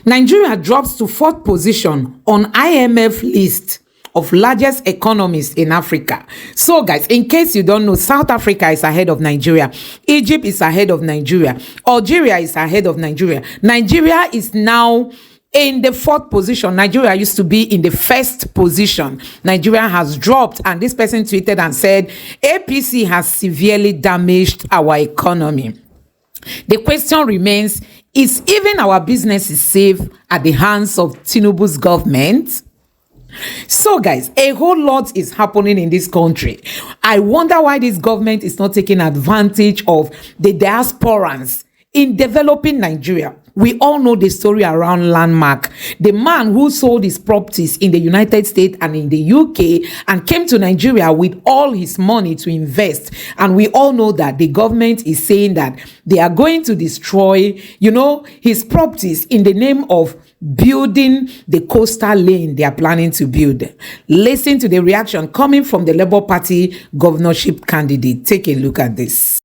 Nigeria drops to fourth position on IMF list of largest economies in Africa. So guys, in case you don't know, South Africa is ahead of Nigeria. Egypt is ahead of Nigeria. Algeria is ahead of Nigeria. Nigeria is now in the fourth position. Nigeria used to be in the first position. Nigeria has dropped, and this person tweeted and said, APC has severely damaged our economy. The question remains, is even our businesses safe at the hands of Tinubu's government? So guys, a whole lot is happening in this country. I wonder why this government is not taking advantage of the diasporans in developing Nigeria. We all know the story around Landmark, the man who sold his properties in the United States and in the UK and came to Nigeria with all his money to invest. And we all know that the government is saying that they are going to destroy, his properties in the name of building the coastal lane they are planning to build. Listen to the reaction coming from the Labour Party governorship candidate. Take a look at this.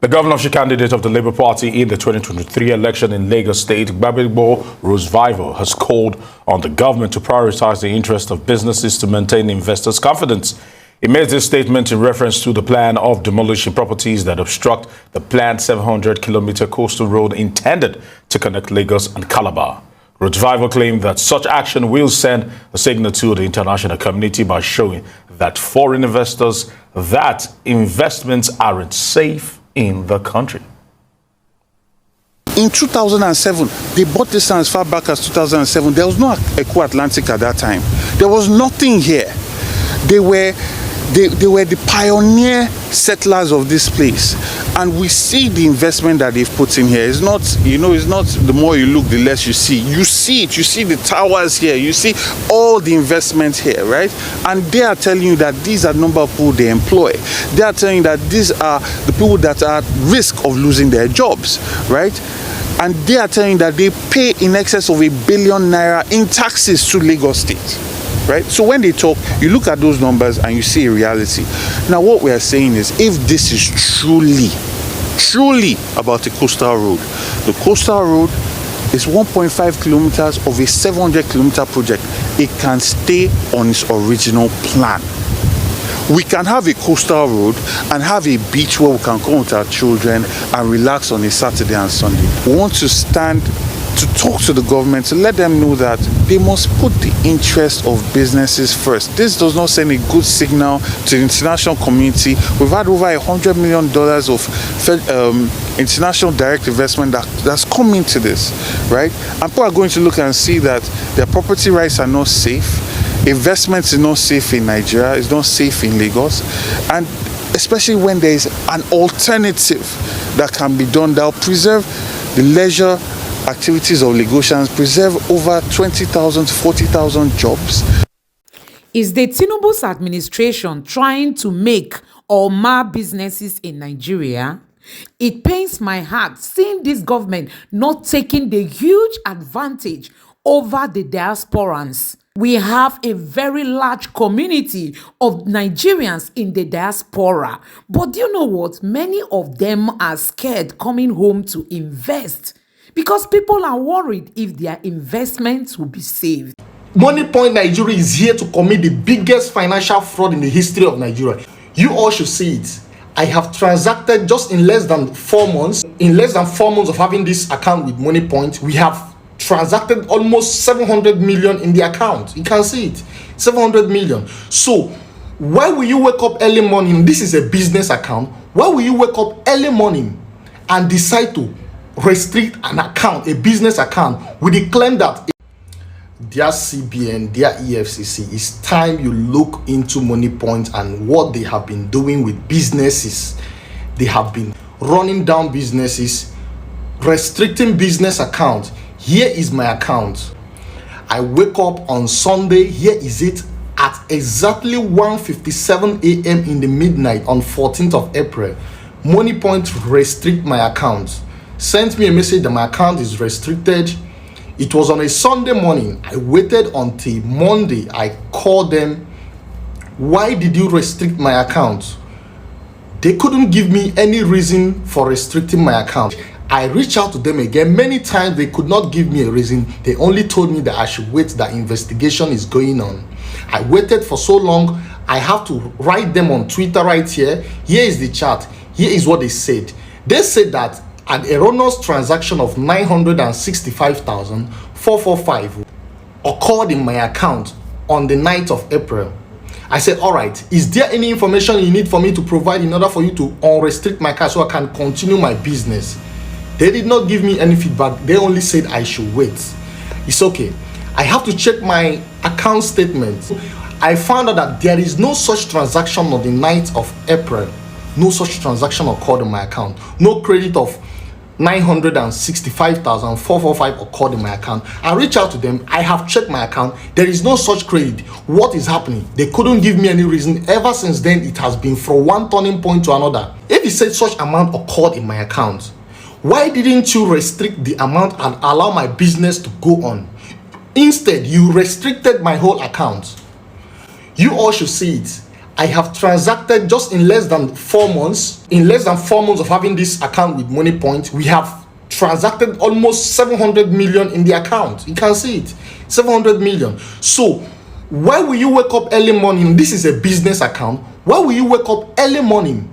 The governorship candidate of the Labour Party in the 2023 election in Lagos State, Gbadebo Rosevival, has called on the government to prioritize the interest of businesses to maintain investors' confidence. He made this statement in reference to the plan of demolishing properties that obstruct the planned 700-kilometer coastal road intended to connect Lagos and Calabar. Rosevival claimed that such action will send a signal to the international community by showing that foreign investors that investments aren't safe in the country. In 2007, they bought this as far back as 2007. There was no Eco Atlantic at that time. There was nothing here. They were the pioneer settlers of this place, and we see the investment that they've put in here. It's not, it's not the more you look, the less you see. You see it. You see the towers here. You see all the investment here, right? And they are telling you that these are the number of people they employ. They are telling you that these are the people that are at risk of losing their jobs, right? And they are telling you that they pay in excess of #1 billion in taxes to Lagos State. Right? So when they talk, you look at those numbers and you see a reality. Now what we are saying is, if this is truly about the coastal road is 1.5 kilometers of a 700-kilometer project. It can stay on its original plan. We can have a coastal road and have a beach where we can come with our children and relax on a Saturday and Sunday. We want to stand to talk to the government to let them know that they must put the interest of businesses first. This does not send a good signal to the international community. We've had over $100 million of international direct investment that's come into this, right? And people are going to look and see that their property rights are not safe. Investments is not safe in Nigeria. It's not safe in Lagos. And especially when there is an alternative that can be done that will preserve the leisure activities of Lagosians, preserve over 20,000 to 40,000 jobs. Is the Tinubu's administration trying to make or mar businesses in Nigeria? It pains my heart seeing this government not taking the huge advantage over the diasporans. We have a very large community of Nigerians in the diaspora. But do you know what? Many of them are scared coming home to invest because people are worried if their investments will be saved. Money Point Nigeria is here to commit the biggest financial fraud in the history of Nigeria. You all should see it. I have transacted just in less than 4 months. In less than 4 months of having this account with Money Point, we have transacted almost 700 million in the account. You can see it, 700 million. So why will you wake up early morning? This is a business account. Why will you wake up early morning and decide to restrict an account, a business account, with the claim that their CBN, their EFCC, it's time you look into Money Point and what they have been doing with businesses. They have been running down businesses, restricting business accounts. Here is my account. I wake up on Sunday. Here is it at exactly 1:57 a.m. in the midnight on 14th of April. Money Point restrict my account. Sent me a message that my account is restricted. It was on a Sunday morning. I waited until Monday. I called them. Why did you restrict my account? They couldn't give me any reason for restricting my account. I reached out to them again many times. They could not give me a reason. They only told me that I should wait, that investigation is going on. I waited for so long. I have to write them on Twitter right here. Here is the chat. Here is what they said. They said that an erroneous transaction of 965,445 occurred in my account on the 9th of April. I said, all right, is there any information you need for me to provide in order for you to unrestrict my cash so I can continue my business? They did not give me any feedback. They only said I should wait. It's okay. I have to check my account statement. I found out that there is no such transaction on the 9th of April. No such transaction occurred in my account. No credit of 965,445 occurred in my account. I reached out to them. I have checked my account. There is no such credit. What is happening? They couldn't give me any reason. Ever since then, it has been from one turning point to another. If you said such amount occurred in my account, why didn't you restrict the amount and allow my business to go on? Instead, you restricted my whole account. You all should see it. I have transacted just in less than 4 months. In less than 4 months of having this account with MoneyPoint, we have transacted almost 700 million in the account. You can see it, 700 million. So why will you wake up early morning? This is a business account. Why will you wake up early morning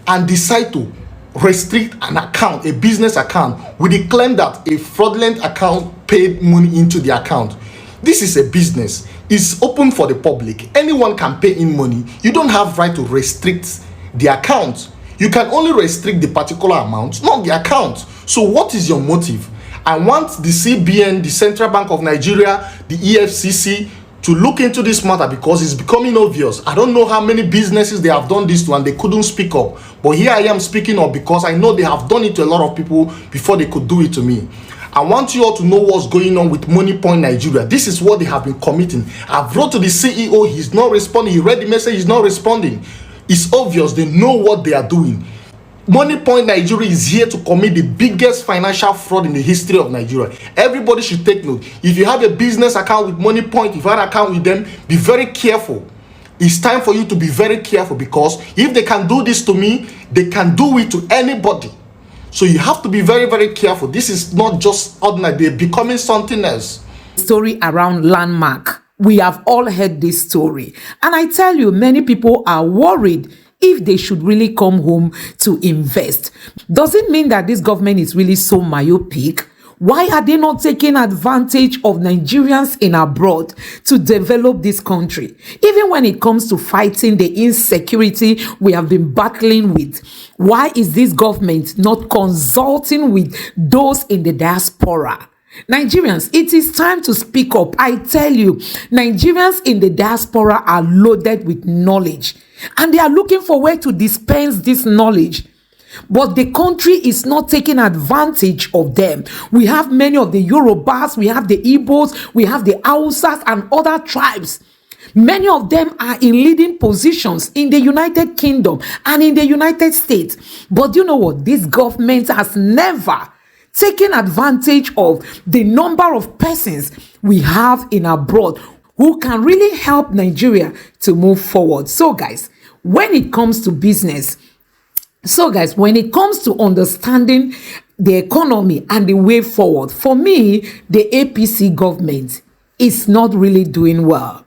and decide to restrict an account, a business account, with the claim that a fraudulent account paid money into the account? This is a business. It's open for the public. Anyone can pay in money. You don't have right to restrict the account. You can only restrict the particular amount, not the account. So what is your motive? I want the CBN, the Central Bank of Nigeria, the EFCC to look into this matter, because it's becoming obvious. I don't know how many businesses they have done this to and they couldn't speak up. But here I am speaking up because I know they have done it to a lot of people before they could do it to me. I want you all to know what's going on with MoneyPoint Nigeria. This is what they have been committing. I've wrote to the CEO. He's not responding. He read the message. He's not responding. It's obvious. They know what they are doing. MoneyPoint Nigeria is here to commit the biggest financial fraud in the history of Nigeria. Everybody should take note. If you have a business account with MoneyPoint, if you have an account with them, be very careful. It's time for you to be very careful, because if they can do this to me, they can do it to anybody. So you have to be very, very careful. This is not just ordinary. They're becoming something else. Story around Landmark. We have all heard this story. And I tell you, many people are worried if they should really come home to invest. Does it mean that this government is really so myopic? Why are they not taking advantage of Nigerians in abroad to develop this country? Even when it comes to fighting the insecurity we have been battling with, why is this government not consulting with those in the diaspora? Nigerians, it is time to speak up. I tell you, Nigerians in the diaspora are loaded with knowledge, and they are looking for where to dispense this knowledge. But the country is not taking advantage of them. We have many of the Yorubas, we have the Igbos, we have the Hausas and other tribes. Many of them are in leading positions in the United Kingdom and in the United States. But you know what? This government has never taken advantage of the number of persons we have in abroad who can really help Nigeria to move forward. So guys, when it comes to business, when it comes to understanding the economy and the way forward, for me, the APC government is not really doing well.